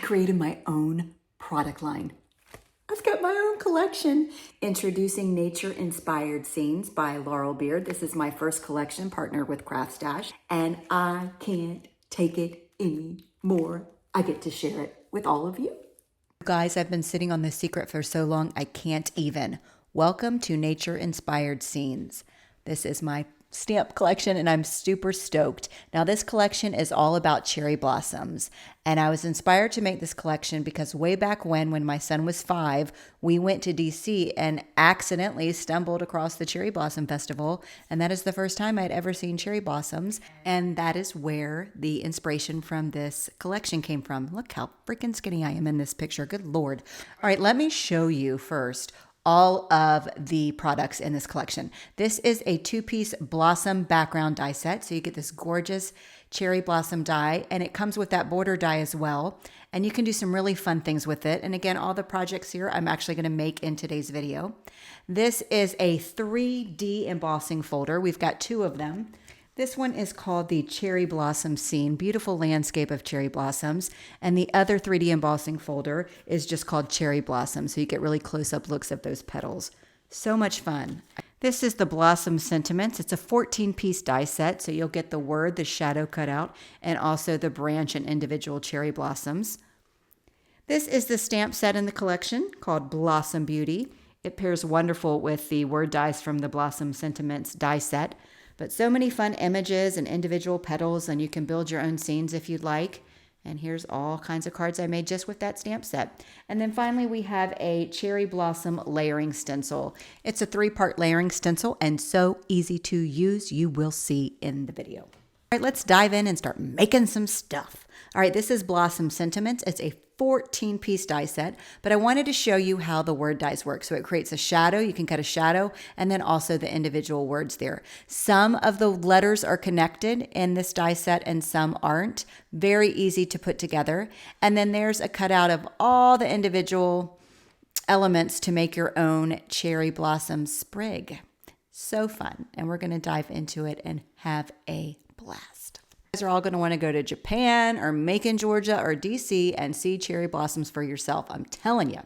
created my own product line. I've got my own collection. Introducing Nature-Inspired Scenes by Laurelbeard. This is my first collection partnered with CRAFTSY, and I can't take it anymore. I get to share it with all of you. Guys, I've been sitting on this secret for so long, I can't even. Welcome to Nature-Inspired Scenes. This is my stamp collection and I'm super stoked. Now this collection is all about cherry blossoms, and I was inspired to make this collection because way back when my son was 5, we went to DC and accidentally stumbled across the Cherry Blossom Festival, and that is the first time I'd ever seen cherry blossoms, and that is where the inspiration from this collection came from. Look how freaking skinny I am in this picture. Good Lord. All right, let me show you first all of the products in this collection. This is a 2-piece blossom background die set. So you get this gorgeous cherry blossom die, and it comes with that border die as well. And you can do some really fun things with it. And again, all the projects here I'm actually gonna make in today's video. This is a 3D embossing folder. We've got 2 of them. This one is called the Cherry Blossom Scene, beautiful landscape of cherry blossoms. And the other 3D embossing folder is just called Cherry Blossom. So you get really close-up looks of those petals. So much fun. This is the Blossom Sentiments. It's a 14-piece die set. So you'll get the word, the shadow cut out, and also the branch and individual cherry blossoms. This is the stamp set in the collection called Blossom Beauty. It pairs wonderful with the word dies from the Blossom Sentiments die set. But so many fun images and individual petals, and you can build your own scenes if you'd like. And here's all kinds of cards I made just with that stamp set. And then finally, we have a Cherry Blossom layering stencil. It's a 3-part layering stencil and so easy to use. You will see in the video. All right, let's dive in and start making some stuff. All right, this is Blossom Sentiments. It's a 14-piece die set, but I wanted to show you how the word dies work. So it creates a shadow. You can cut a shadow, and then also the individual words there. Some of the letters are connected in this die set and some aren't. Very easy to put together. And then there's a cutout of all the individual elements to make your own cherry blossom sprig. So fun. And we're going to dive into it and have a blast. You guys are all going to want to go to Japan or Macon, Georgia or DC and see cherry blossoms for yourself. I'm telling you.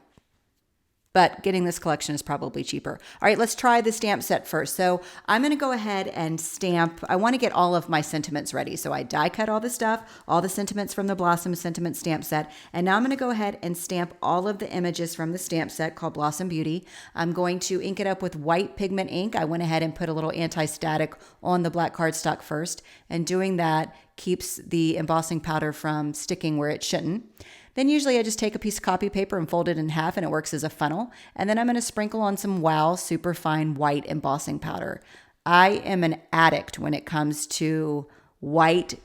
But getting this collection is probably cheaper. All right, let's try the stamp set first. So I'm going to go ahead and stamp. I want to get all of my sentiments ready. So I die cut all the stuff, all the sentiments from the Blossom Sentiment stamp set. And now I'm going to go ahead and stamp all of the images from the stamp set called Blossom Beauty. I'm going to ink it up with white pigment ink. I went ahead and put a little anti-static on the black cardstock first. And doing that keeps the embossing powder from sticking where it shouldn't. Then usually I just take a piece of copy paper and fold it in half, and it works as a funnel. And then I'm going to sprinkle on some Wow super fine white embossing powder. I am an addict when it comes to white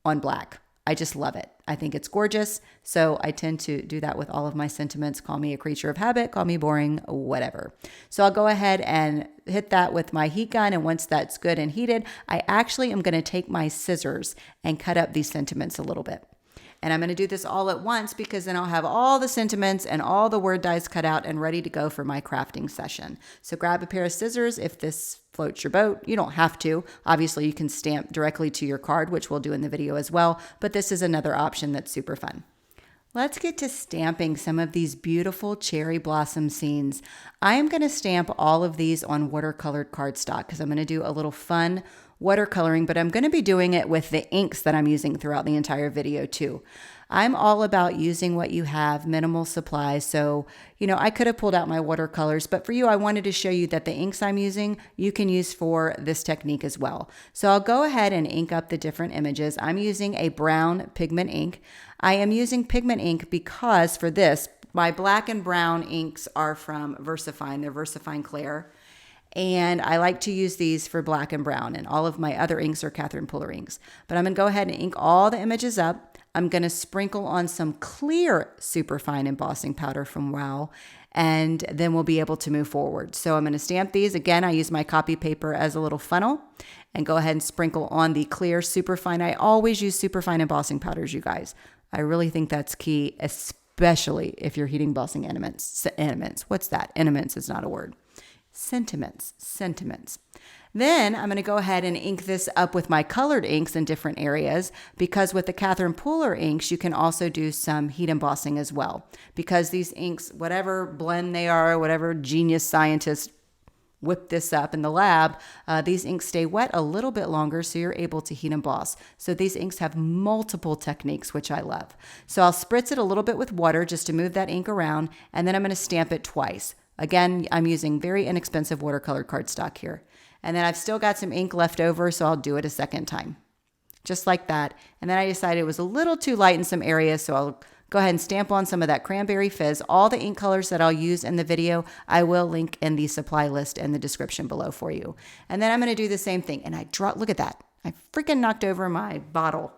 on black. I just love it. I think it's gorgeous. So I tend to do that with all of my sentiments. Call me a creature of habit, call me boring, whatever. So I'll go ahead and hit that with my heat gun. And once that's good and heated, I actually am going to take my scissors and cut up these sentiments a little bit. And I'm going to do this all at once because then I'll have all the sentiments and all the word dies cut out and ready to go for my crafting session. So grab a pair of scissors if this floats your boat. You don't have to. Obviously, you can stamp directly to your card, which we'll do in the video as well. But this is another option that's super fun. Let's get to stamping some of these beautiful cherry blossom scenes. I am going to stamp all of these on watercolored cardstock because I'm going to do a little fun watercoloring, but I'm going to be doing it with the inks that I'm using throughout the entire video too. I'm all about using what you have, minimal supplies. So, I could have pulled out my watercolors, but for you, I wanted to show you that the inks I'm using, you can use for this technique as well. So I'll go ahead and ink up the different images. I'm using a brown pigment ink. I am using pigment ink because for this, my black and brown inks are from VersaFine. They're VersaFine Clair. And I like to use these for black and brown, and all of my other inks are Catherine Puller inks. But I'm going to go ahead and ink all the images up. I'm going to sprinkle on some clear superfine embossing powder from Wow, and then we'll be able to move forward. So I'm going to stamp these. Again, I use my copy paper as a little funnel and go ahead and sprinkle on the clear superfine. I always use superfine embossing powders, you guys. I really think that's key, especially if you're heating embossing elements. What's that? Elements is not a word. sentiments, sentiments. Then I'm going to go ahead and ink this up with my colored inks in different areas, because with the Catherine Pooler inks, you can also do some heat embossing as well. Because these inks, whatever blend they are, whatever genius scientist whip this up in the lab, these inks stay wet a little bit longer, so you're able to heat emboss. So these inks have multiple techniques, which I love. So I'll spritz it a little bit with water just to move that ink around, and then I'm going to stamp it twice. Again, I'm using very inexpensive watercolor cardstock here. And then I've still got some ink left over, so I'll do it a second time. Just like that. And then I decided it was a little too light in some areas, so I'll go ahead and stamp on some of that cranberry fizz. All the ink colors that I'll use in the video, I will link in the supply list in the description below for you. And then I'm going to do the same thing. And look at that. I freaking knocked over my bottle.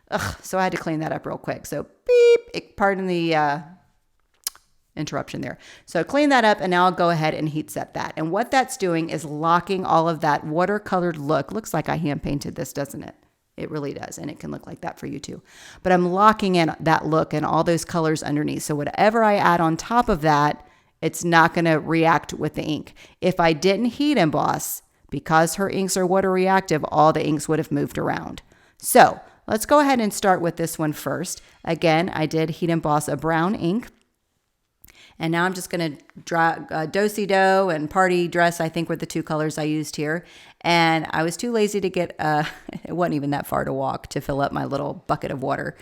Ugh, so I had to clean that up real quick. So beep, pardon the interruption there. So clean that up, and now I'll go ahead and heat set that. And what that's doing is locking all of that watercolored look. Looks like I hand painted this, doesn't it? It really does, and it can look like that for you too. But I'm locking in that look and all those colors underneath. So whatever I add on top of that, it's not going to react with the ink. If I didn't heat emboss, because her inks are water reactive, all the inks would have moved around. So let's go ahead and start with this one first. Again, I did heat emboss a brown ink. And now I'm just going to draw do-si-do and party dress, I think were the two colors I used here. And I was too lazy to get, it wasn't even that far to walk to fill up my little bucket of water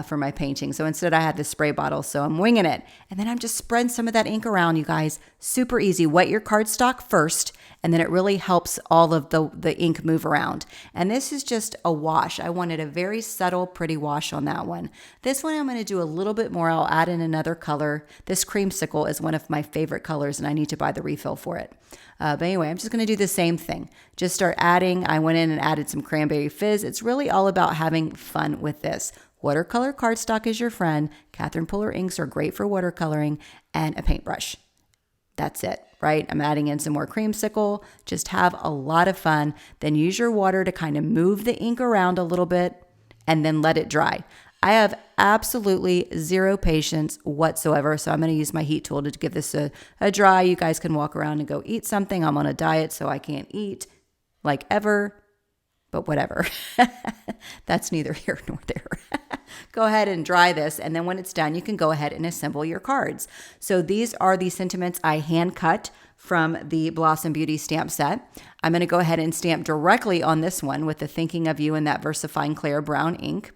for my painting. So instead I had the spray bottle, so I'm winging it. And then I'm just spreading some of that ink around, you guys. Super easy. Wet your cardstock first, and then it really helps all of the ink move around. And this is just a wash. I wanted a very subtle, pretty wash on that one. This one I'm going to do a little bit more. I'll add in another color. This creamsicle is one of my favorite colors, and I need to buy the refill for it. But anyway, I'm just going to do the same thing. Just start adding. I went in and added some cranberry fizz. It's really all about having fun with this. Watercolor cardstock is your friend. Catherine Pooler inks are great for watercoloring, and a paintbrush. That's it, right? I'm adding in some more creamsicle. Just have a lot of fun. Then use your water to kind of move the ink around a little bit, and then let it dry. I have absolutely zero patience whatsoever, so I'm going to use my heat tool to give this a dry. You guys can walk around and go eat something. I'm on a diet, so I can't eat like ever, but whatever. That's neither here nor there. Go ahead and dry this, and then when it's done, you can go ahead and assemble your cards. So these are the sentiments I hand cut from the Blossom Beauty stamp set. I'm going to go ahead and stamp directly on this one with the Thinking of You in that VersaFine Clair brown ink.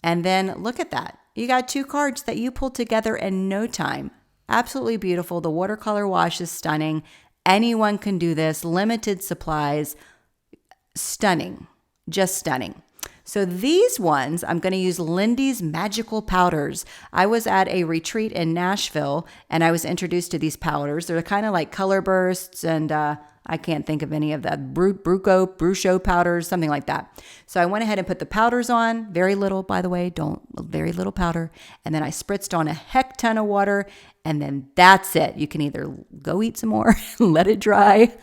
And then look at that. You got two cards that you pulled together in no time. Absolutely beautiful. The watercolor wash is stunning. Anyone can do this. Limited supplies. Stunning. Just stunning. So these ones, I'm going to use Lindy's Magical Powders. I was at a retreat in Nashville, and I was introduced to these powders. They're kind of like color bursts, and I can't think of any of that. Brucho powders, something like that. So I went ahead and put the powders on. Very little, by the way. Very little powder. And then I spritzed on a heck ton of water. And then that's it. You can either go eat some more, let it dry,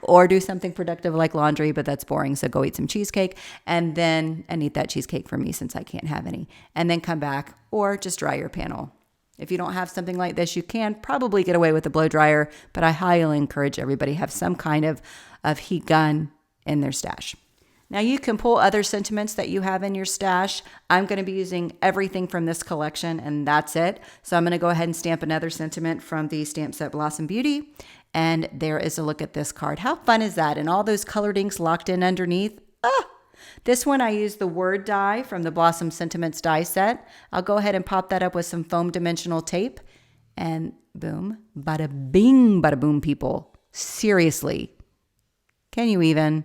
or do something productive like laundry, but that's boring. So go eat some cheesecake and eat that cheesecake for me since I can't have any. And then come back or just dry your panel. If you don't have something like this, you can probably get away with a blow dryer, but I highly encourage everybody to have some kind of heat gun in their stash. Now you can pull other sentiments that you have in your stash. I'm going to be using everything from this collection, and that's it. So I'm going to go ahead and stamp another sentiment from the stamp set Blossom Beauty. And there is a look at this card. How fun is that? And all those colored inks locked in underneath. This one I used the word die from the Blossom Sentiments die set. I'll go ahead and pop that up with some foam dimensional tape. And boom, bada bing, bada boom, people. Seriously. Can you even?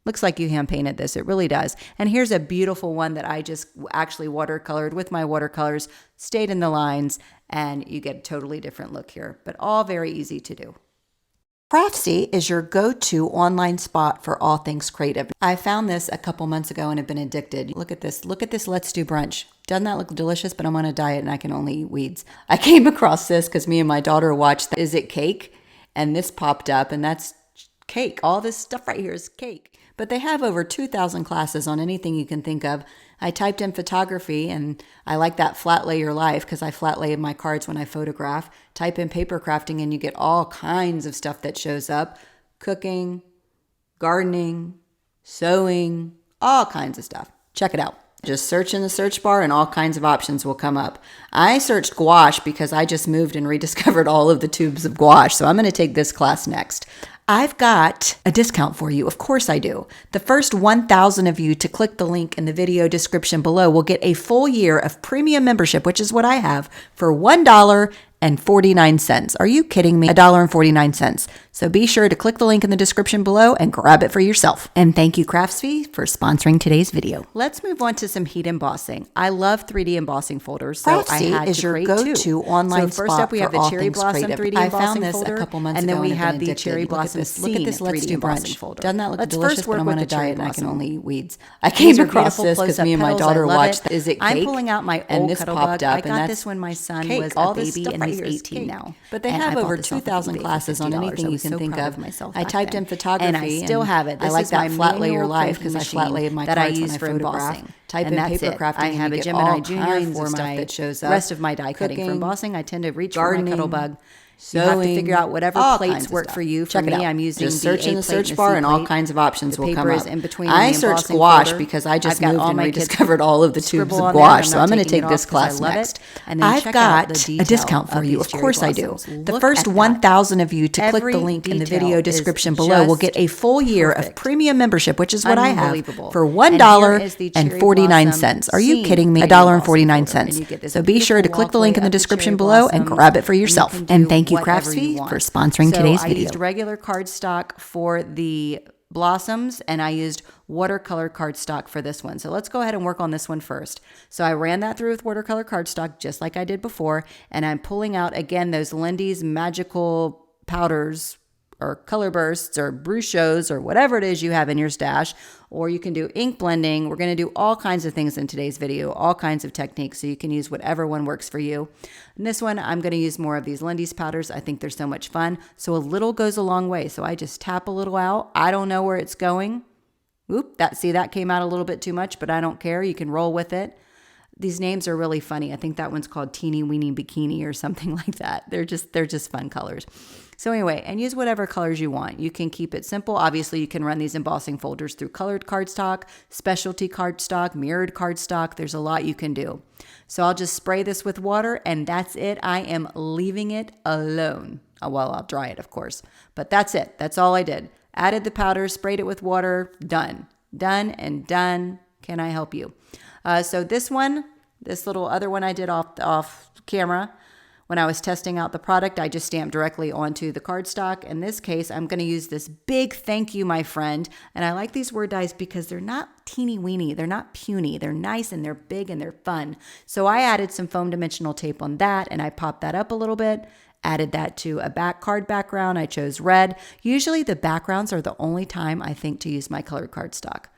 Looks like you hand painted this. It really does. And here's a beautiful one that I just actually watercolored with my watercolors, stayed in the lines, and you get a totally different look here. But all very easy to do. CRAFTSY is your go-to online spot for all things creative. I found this a couple months ago and have been addicted. Look at this. Look at this Let's Do Brunch. Doesn't that look delicious? But I'm on a diet and I can only eat weeds. I came across this because me and my daughter watched the Is It Cake? And this popped up, and that's cake. All this stuff right here is cake. But they have over 2,000 classes on anything you can think of. I typed in photography, and I like that flat lay your life because I flat lay my cards when I photograph. Type in paper crafting and you get all kinds of stuff that shows up. Cooking, gardening, sewing, all kinds of stuff. Check it out. Just search in the search bar and all kinds of options will come up. I searched gouache because I just moved and rediscovered all of the tubes of gouache. So I'm going to take this class next. I've got a discount for you. Of course I do. The first 1,000 of you to click the link in the video description below will get a full year of premium membership, which is what I have, for $1.49. Are you kidding me? $1.49. So be sure to click the link in the description below and grab it for yourself. And thank you, CRAFTSY, for sponsoring today's video. Let's move on to some heat embossing. I love 3D embossing folders, so CRAFTSY I had is to your create go-to online So first spot up, we have for the all cherry things blossom creative. 3D I embossing found this folder, a couple months and then ago we and have I've the been cherry addicted. blossom Look at this scene Let's 3D Do embossing brunch. folder. Doesn't that look Let's delicious? first work But I'm with on the a cherry diet and I can blossom. only eat weeds. I These came are across beautiful this because close-up me and my petals. I daughter love watched it. Is It Cake? I'm pulling out my and old this cuddle popped bug. I up, and got that's this when my son cake. was All a this baby stuff and right he's here is 18 cake. now. But they And have I bought over this off of 2,000 eBay for classes on $50. anything I you was can so think proud of. myself I back typed then. in photography and I still have it. I This like is that my flat lay your manual life cranking because I machine flat lay my that I cards when use I for photograph. embossing. Type And in that's paper it. crafting I and have you a get Gemini all Junior kinds for of stuff my that shows up. rest of my die cutting. For Cooking, embossing, I tend to reach for my gardening, cuddle bug. You sewing, have to figure out whatever all plates kinds of work stuff. for you. For Check it me, out. I'm using Just the search in A the plate and search the bar C and all plate. kinds of options The will come paper is up. in between I the searched embossing gouache folder. because I just I've got moved all and my kids' rediscovered all of the tubes scribble of on there. gouache. I'm So not I'm going to taking take it this off 'cause I class love it. next. And then I've check out got the a detail discount for of you. these Of cherry course I do. blossoms. The Look first at that. 1,000 of you to click Every the link in the detail video is description below will get a full year of perfect. premium membership, which is what I have, Unbelievable. for And here is the cherry $1.49. blossom Are you scene kidding me? 3D $1.49. folder. And you get this So be sure to beautiful click the link in the walkway up the description cherry below and blossoms, grab it for and you yourself. can do And thank you, whatever you CRAFTSY, want. for sponsoring So today's I video. used regular cardstock for the blossoms, and I used watercolor cardstock for this one. So let's go ahead and work on this one first. So I ran that through with watercolor cardstock just like I did before, and I'm pulling out again those Lindy's magical powders or color bursts or brushos or whatever it is you have in your stash, or you can do ink blending. We're going to do all kinds of things in today's video, all kinds of techniques, so you can use whatever one works for you. In this one, I'm going to use more of these Lindy's powders. I think they're so much fun. So a little goes a long way. So I just tap a little out. I don't know where it's going. Oop, that came out a little bit too much, but I don't care. You can roll with it. These names are really funny. I think that one's called Teeny Weeny Bikini or something like that. They're just fun colors. So anyway, and use whatever colors you want. You can keep it simple. Obviously, you can run these embossing folders through colored cardstock, specialty cardstock, mirrored cardstock. There's a lot you can do. So I'll just spray this with water and that's it. I am leaving it alone. Well, I'll dry it, of course. But that's it. That's all I did. Added the powder, sprayed it with water, done. Done and done. Can I help you? So this one, this little other one I did off camera, when I was testing out the product, I just stamped directly onto the cardstock. In this case, I'm going to use this big thank you, my friend. And I like these word dies because they're not teeny weeny. They're not puny. They're nice and they're big and they're fun. So I added some foam dimensional tape on that and I popped that up a little bit. Added that to a card background. I chose red. Usually the backgrounds are the only time I think to use my colored cardstock.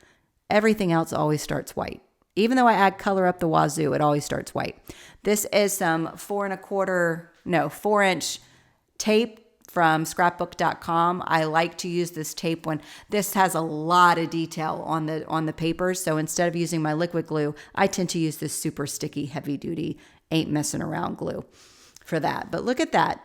Everything else always starts white. Even though I add color up the wazoo, it always starts white. This is some 4-inch tape from scrapbook.com. I like to use this tape when this has a lot of detail on the paper. So instead of using my liquid glue, I tend to use this super sticky, heavy duty, ain't messing around glue for that. But look at that.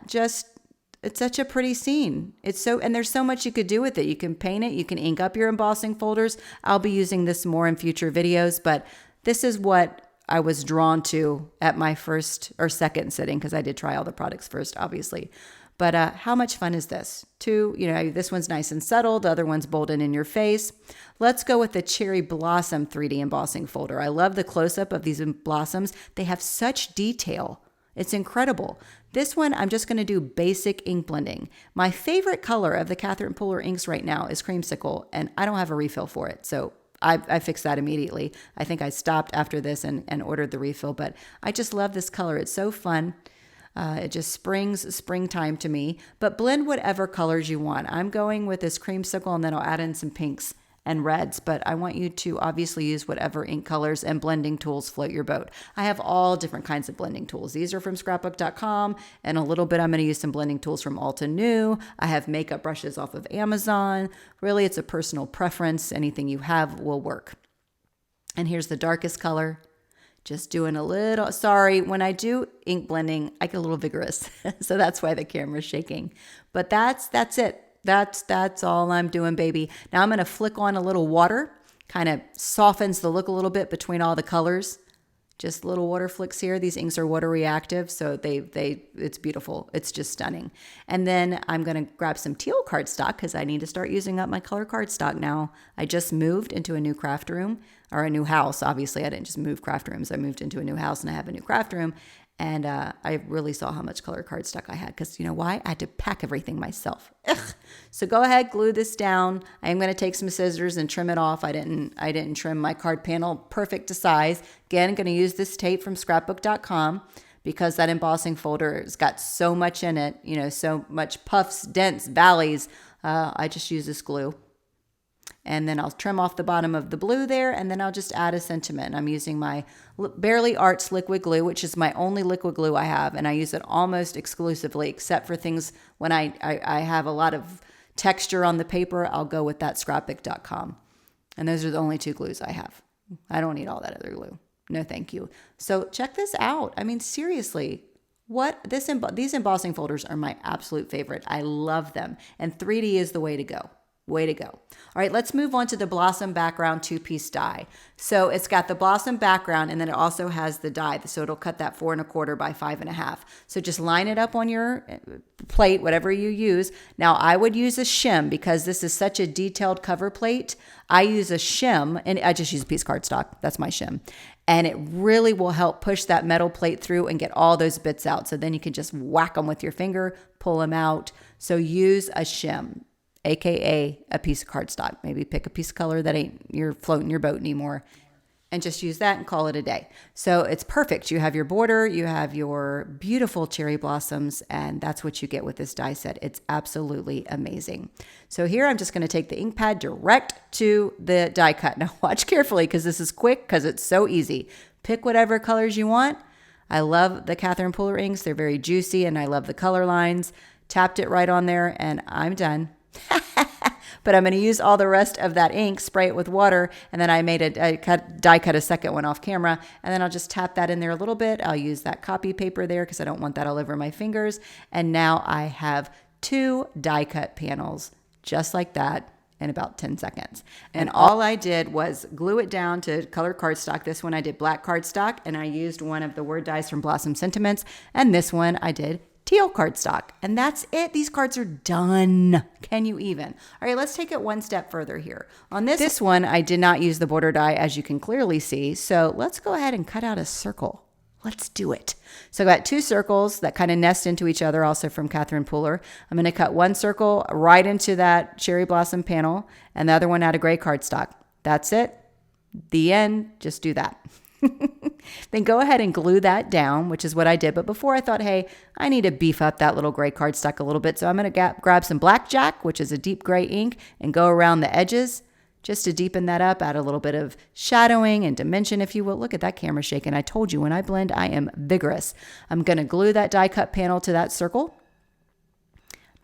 It's such a pretty scene. And there's so much you could do with it. You can paint it. You can ink up your embossing folders. I'll be using this more in future videos, but this is what I was drawn to at my first or second sitting, because I did try all the products first, obviously. But how much fun is this? This one's nice and subtle. The other one's bold and in your face. Let's go with the Cherry Blossom 3D embossing folder. I love the close-up of these blossoms. They have such detail. It's incredible. This one, I'm just going to do basic ink blending. My favorite color of the Catherine Pooler inks right now is creamsicle, and I don't have a refill for it. So I fixed that immediately. I think I stopped after this and ordered the refill, but I just love this color. It's so fun. It just springs springtime to me, but blend whatever colors you want. I'm going with this creamsicle and then I'll add in some pinks and reds, but I want you to obviously use whatever ink colors and blending tools float your boat. I have all different kinds of blending tools. These are from scrapbook.com, and a little bit I'm going to use some blending tools from Alta New. I have makeup brushes off of Amazon. Really, it's a personal preference. Anything you have will work. And here's the darkest color. Just doing a little, sorry, when I do ink blending, I get a little vigorous. So that's why the camera's shaking. But that's it. That's all I'm doing, baby. Now I'm going to flick on a little water, kind of softens the look a little bit between all the colors. Just little water flicks here. These inks are water reactive, so it's beautiful. It's just stunning. And then I'm going to grab some teal cardstock because I need to start using up my color cardstock now. I just moved into a new craft room, or a new house. Obviously, I didn't just move craft rooms. I moved into a new house and I have a new craft room. And I really saw how much color cardstock I had because you know why? I had to pack everything myself. Ugh. So go ahead, glue this down. I am going to take some scissors and trim it off. I didn't trim my card panel perfect to size. Again, I'm going to use this tape from scrapbook.com because that embossing folder has got so much in it, you know, so much puffs, dents, valleys. I just use this glue. And then I'll trim off the bottom of the blue there, and then I'll just add a sentiment. I'm using my Barely Arts liquid glue, which is my only liquid glue I have, and I use it almost exclusively, except for things when I have a lot of texture on the paper, I'll go with that scrapbook.com. And those are the only two glues I have. I don't need all that other glue. No, thank you. So check this out. I mean, seriously, these embossing folders are my absolute favorite. I love them, and 3D is the way to go. Way to go. All right, let's move on to the Blossom background 2-piece die. So it's got the Blossom background and then it also has the die. So it'll cut that 4 1/4 by 5 1/2. So just line it up on your plate, whatever you use. Now I would use a shim because this is such a detailed cover plate. I use a shim and I just use a piece of cardstock. That's my shim. And it really will help push that metal plate through and get all those bits out. So then you can just whack them with your finger, pull them out. So use a shim, AKA a piece of cardstock. Maybe pick a piece of color that ain't you're floating your boat anymore and just use that and call it a day. So it's perfect. You have your border, you have your beautiful cherry blossoms, and that's what you get with this die set. It's absolutely amazing. So here I'm just going to take the ink pad direct to the die cut. Now watch carefully because this is quick because it's so easy. Pick whatever colors you want. I love the Catherine Pooler inks. They're very juicy and I love the color lines. Tapped it right on there and I'm done. But I'm going to use all the rest of that ink, spray it with water, and then I die cut a second one off camera, and then I'll just tap that in there a little bit. I'll use that copy paper there because I don't want that all over my fingers. And now I have 2 die cut panels just like that in about 10 seconds. And all I did was glue it down to color cardstock. This one I did black cardstock, and I used one of the word dies from Blossom Sentiments, and this one I did teal cardstock. And that's it. These cards are done. Can you even? All right, let's take it one step further here. On this one, I did not use the border die, as you can clearly see. So let's go ahead and cut out a circle. Let's do it. So I got 2 circles that kind of nest into each other, also from Catherine Pooler. I'm going to cut one circle right into that cherry blossom panel and the other one out of gray cardstock. That's it. The end. Just do that. Then go ahead and glue that down, which is what I did. But before I thought, hey, I need to beef up that little gray cardstock a little bit. So I'm going to grab some blackjack, which is a deep gray ink, and go around the edges just to deepen that up, add a little bit of shadowing and dimension, if you will. Look at that camera shaking. I told you when I blend, I am vigorous. I'm going to glue that die cut panel to that circle.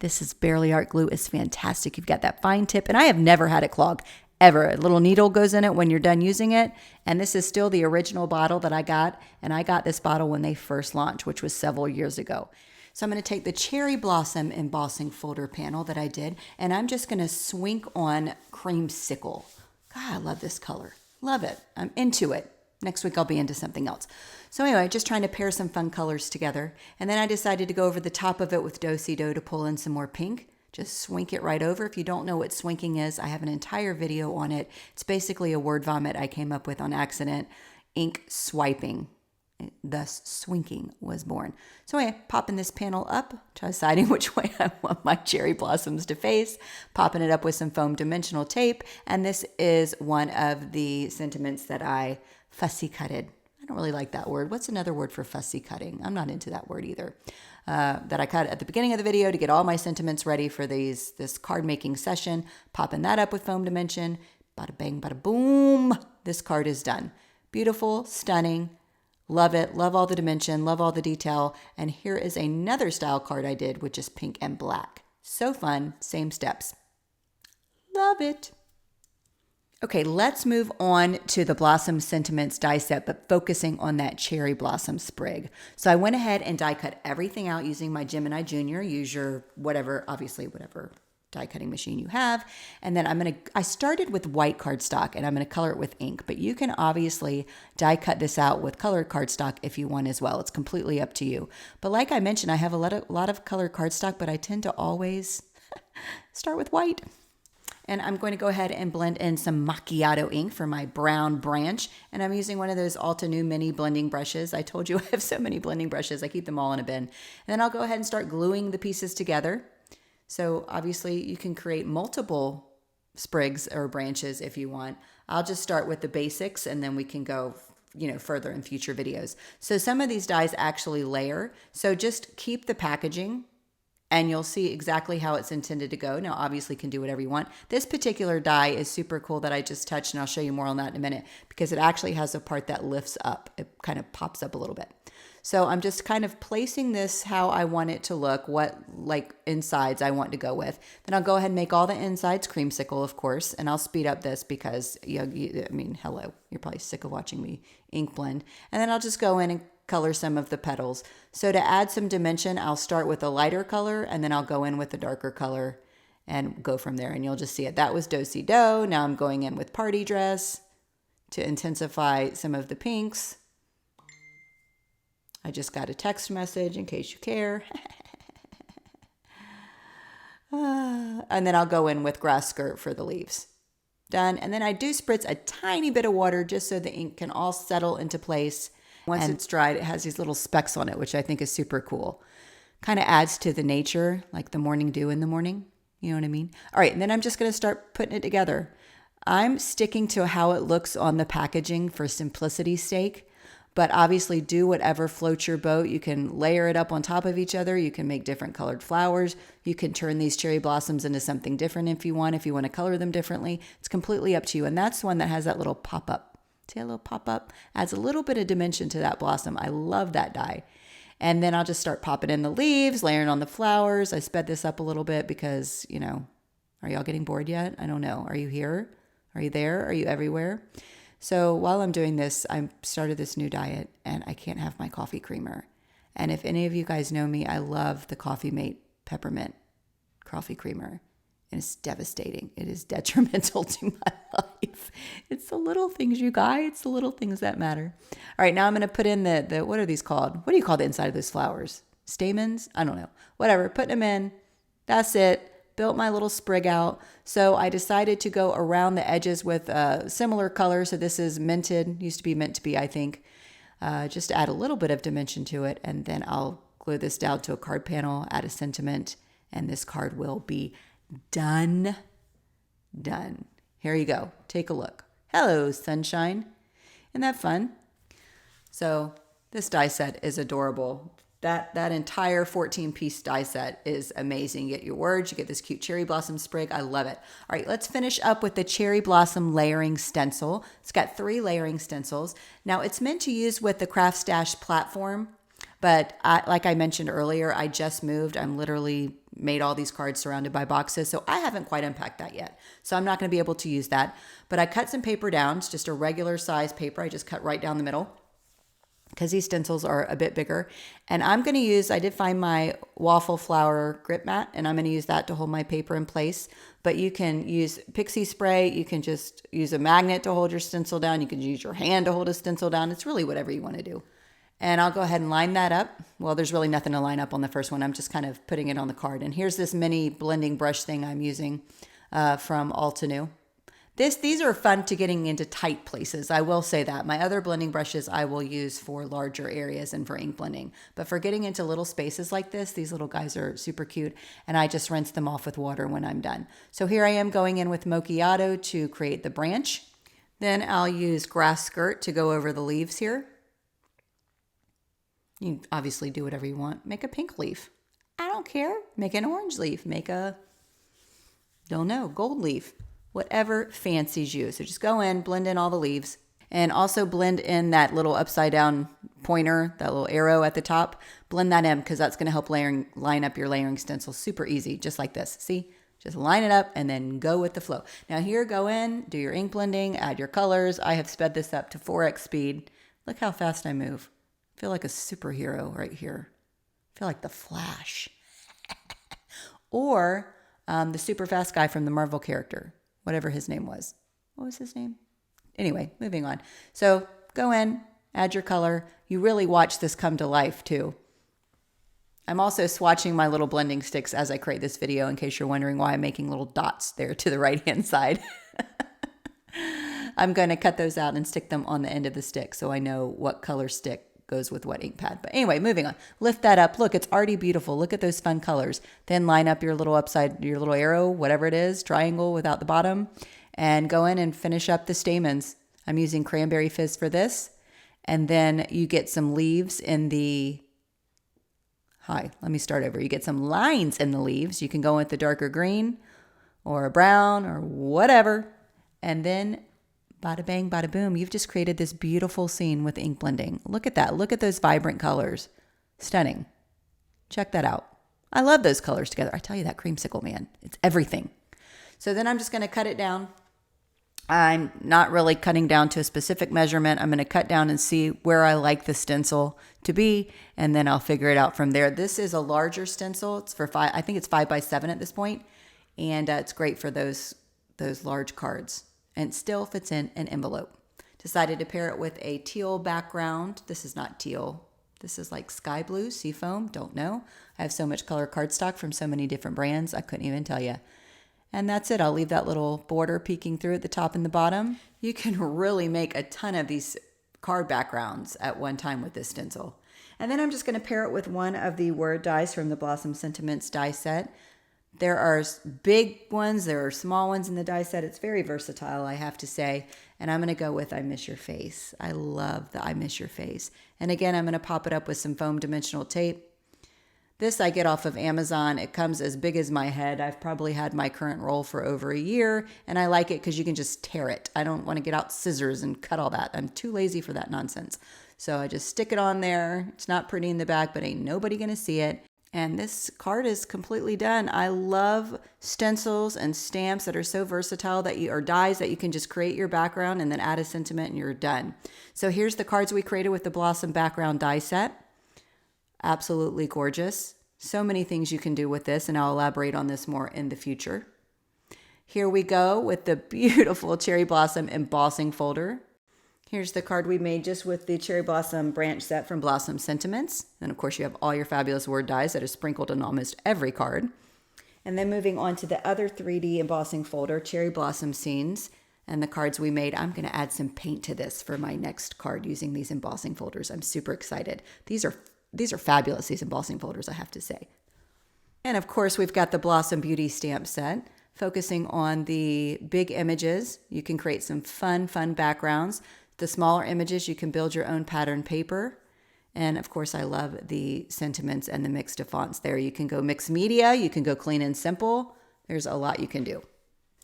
This is Barely Art glue. It's fantastic. You've got that fine tip, and I have never had it clog. Ever. A little needle goes in it when you're done using it. And this is still the original bottle that I got. And I got this bottle when they first launched, which was several years ago. So I'm going to take the Cherry Blossom embossing folder panel that I did, and I'm just going to swink on Creamsicle. God, I love this color. Love it. I'm into it. Next week I'll be into something else. So anyway, just trying to pair some fun colors together. And then I decided to go over the top of it with Do-Si-Do to pull in some more pink. Just swink it right over. If you don't know what swinking is, I have an entire video on it. It's basically a word vomit I came up with on accident. Ink swiping. Thus, swinking was born. So anyway, popping this panel up, deciding which way I want my cherry blossoms to face, popping it up with some foam dimensional tape. And this is one of the sentiments that I fussy cutted. I don't really like that word. What's another word for fussy cutting? I'm not into that word either. That I cut at the beginning of the video to get all my sentiments ready for this card making session, popping that up with foam dimension, Bada bang, bada boom. This card is done. Beautiful, stunning. Love it. Love all the dimension. Love all the detail. And here is another style card I did, which is pink and black. So fun. Same steps. Love it. Okay, let's move on to the Blossom Sentiments die set, but focusing on that cherry blossom sprig. So I went ahead and die cut everything out using my Gemini Junior. Use your whatever die cutting machine you have. And then I started with white cardstock and I'm going to color it with ink, but you can obviously die cut this out with colored cardstock if you want as well. It's completely up to you. But like I mentioned, I have a lot of colored cardstock, but I tend to always start with white. And I'm going to go ahead and blend in some macchiato ink for my brown branch. And I'm using one of those Alta New mini blending brushes. I told you I have so many blending brushes. I keep them all in a bin. And then I'll go ahead and start gluing the pieces together. So obviously you can create multiple sprigs or branches if you want. I'll just start with the basics and then we can go further in future videos. So some of these dies actually layer. So just keep the packaging and you'll see exactly how it's intended to go. Now, obviously you can do whatever you want. This particular die is super cool that I just touched, and I'll show you more on that in a minute because it actually has a part that lifts up. It kind of pops up a little bit. So I'm just kind of placing this how I want it to look, what like insides I want to go with. Then I'll go ahead and make all the insides creamsicle, of course, and I'll speed up this because, hello, you're probably sick of watching me ink blend. And then I'll just go in and color some of the petals. So to add some dimension, I'll start with a lighter color and then I'll go in with a darker color and go from there. And you'll just see it. That was Do-Si-Do. Now I'm going in with Party Dress to intensify some of the pinks. I just got a text message in case you care. And then I'll go in with Grass Skirt for the leaves. Done. And then I do spritz a tiny bit of water just so the ink can all settle into place. Once it's dried, it has these little specks on it, which I think is super cool. Kind of adds to the nature, like the morning dew in the morning. You know what I mean? All right, and then I'm just going to start putting it together. I'm sticking to how it looks on the packaging for simplicity's sake, but obviously do whatever floats your boat. You can layer it up on top of each other. You can make different colored flowers. You can turn these cherry blossoms into something different if you want to color them differently. It's completely up to you. And that's one that has that little pop-up. See a little pop-up? Adds a little bit of dimension to that blossom. I love that die. And then I'll just start popping in the leaves, layering on the flowers. I sped this up a little bit because, are y'all getting bored yet? I don't know. Are you here? Are you there? Are you everywhere? So while I'm doing this, I started this new diet and I can't have my coffee creamer. And if any of you guys know me, I love the Coffee Mate Peppermint Coffee Creamer. And it's devastating. It is detrimental to my life. It's the little things, you guys. It's the little things that matter. All right, now I'm going to put in the what are these called? What do you call the inside of those flowers? Stamens? I don't know. Whatever. Putting them in. That's it. Built my little sprig out. So I decided to go around the edges with a similar color. So this is Minted. Used to be meant to be, I think. Just to add a little bit of dimension to it. And then I'll glue this down to a card panel, add a sentiment, and this card will be done. Here you go. Take a look. Hello, sunshine. Isn't that fun? So this die set is adorable. That entire 14-piece die set is amazing. You get your words, you get this cute cherry blossom sprig. I love it. All right, let's finish up with the cherry blossom layering stencil. It's got 3 layering stencils. Now it's meant to use with the CraftStash platform, but like I mentioned earlier, I just moved. I'm literally made all these cards surrounded by boxes, so I haven't quite unpacked that yet. So I'm not going to be able to use that. But I cut some paper down. It's just a regular size paper. I just cut right down the middle because these stencils are a bit bigger. And I'm going to use, I did find my waffle flower grip mat, and I'm going to use that to hold my paper in place. But you can use pixie spray. You can just use a magnet to hold your stencil down. You can use your hand to hold a stencil down. It's really whatever you want to do. And I'll go ahead and line that up. Well, there's really nothing to line up on the first one. I'm just kind of putting it on the card. And here's this mini blending brush thing I'm using from Alta New. These are fun to getting into tight places. I will say that. My other blending brushes I will use for larger areas and for ink blending. But for getting into little spaces like this, these little guys are super cute. And I just rinse them off with water when I'm done. So here I am going in with Macchiato to create the branch. Then I'll use Grass Skirt to go over the leaves here. You obviously do whatever you want. Make a pink leaf. I don't care. Make an orange leaf. Make a, don't know, gold leaf. whatever fancies you. So just go in, blend in all the leaves, and also blend in that little upside down pointer, that little arrow at the top. Blend that in because that's going to help line up your layering stencil super easy, just like this. See? Just line it up and then go with the flow. Now here, go in, do your ink blending, add your colors. I have sped this up to 4x speed. Look how fast I move. I feel like a superhero right here. I feel like the Flash. Or the super fast guy from the Marvel character, whatever his name was. What was his name? Anyway, moving on. So go in, add your color. You really watch this come to life too. I'm also swatching my little blending sticks as I create this video in case you're wondering why I'm making little dots there to the right-hand side. I'm going to cut those out and stick them on the end of the stick so I know what color stick goes with what ink pad. But anyway, moving on. Lift that up. Look, it's already beautiful. Look at those fun colors. Then line up your little arrow, whatever it is, triangle without the bottom, and go in and finish up the stamens. I'm using cranberry fizz for this. And then you get some leaves in the... let me start over. You get some lines in the leaves. You can go with the darker green or a brown or whatever. And then bada bang, bada boom, you've just created this beautiful scene with ink blending. Look at that. Look at those vibrant colors. Stunning. Check that out. I love those colors together. I tell you, that creamsicle, man, it's everything. So then I'm just going to cut it down. I'm not really cutting down to a specific measurement. I'm going to cut down and see where I like the stencil to be, and then I'll figure it out from there. This is a larger stencil. It's for I think it's 5x7 at this point, and it's great for those large cards, and it still fits in an envelope. Decided to pair it with a teal background. This is not teal. This is like sky blue, seafoam. Don't know. I have so much color cardstock from so many different brands, I couldn't even tell you. And that's it. I'll leave that little border peeking through at the top and the bottom. You can really make a ton of these card backgrounds at one time with this stencil. And then I'm just going to pair it with one of the word dies from the Blossom Sentiments die set. There are big ones, there are small ones in the die set. It's very versatile, I have to say. And I'm going to go with I Miss Your Face. I love the I Miss Your Face. And again, I'm going to pop it up with some foam dimensional tape. This I get off of Amazon. It comes as big as my head. I've probably had my current roll for over a year, and I like it because you can just tear it. I don't want to get out scissors and cut all that. I'm too lazy for that nonsense. So I just stick it on there. It's not pretty in the back, but ain't nobody going to see it. And this card is completely done. I love stencils and stamps that are so versatile or dies that you can just create your background and then add a sentiment and you're done. So here's the cards we created with the Blossom background die set. Absolutely gorgeous. So many things you can do with this, and I'll elaborate on this more in the future. Here we go with the beautiful Cherry Blossom embossing folder. Here's the card we made just with the Cherry Blossom branch set from Blossom Sentiments. And of course you have all your fabulous word dies that are sprinkled on almost every card. And then moving on to the other 3D embossing folder, Cherry Blossom Scenes, and the cards we made. I'm going to add some paint to this for my next card using these embossing folders. I'm super excited. These are fabulous, these embossing folders, I have to say. And of course, we've got the Blossom Beauty stamp set, focusing on the big images. You can create some fun backgrounds. The smaller images, you can build your own pattern paper. And of course, I love the sentiments and the mixed of fonts there. You can go mixed media, you can go clean and simple. There's a lot you can do.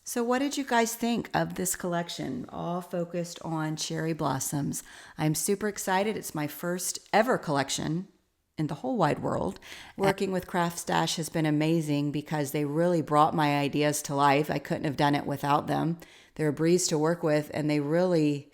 So what did you guys think of this collection, all focused on cherry blossoms? I'm super excited. It's my first ever collection in the whole wide world. Working with CRAFTSY has been amazing because they really brought my ideas to life. I couldn't have done it without them. They're a breeze to work with, and they really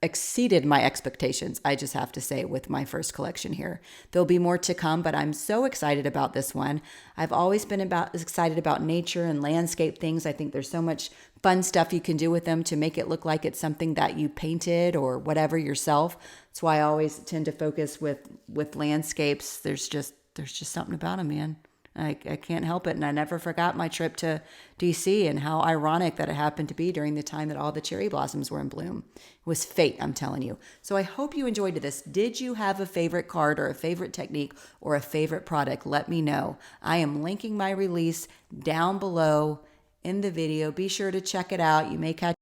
exceeded my expectations, I just have to say, with my first collection here. There'll be more to come, but I'm so excited about this one. I've always been excited about nature and landscape things. I think there's so much fun stuff you can do with them to make it look like it's something that you painted or whatever yourself. That's why I always tend to focus with landscapes. There's just something about them, man. I can't help it. And I never forgot my trip to DC and how ironic that it happened to be during the time that all the cherry blossoms were in bloom. It was fate, I'm telling you. So I hope you enjoyed this. Did you have a favorite card or a favorite technique or a favorite product? Let me know. I am linking my release down below in the video. Be sure to check it out. You may catch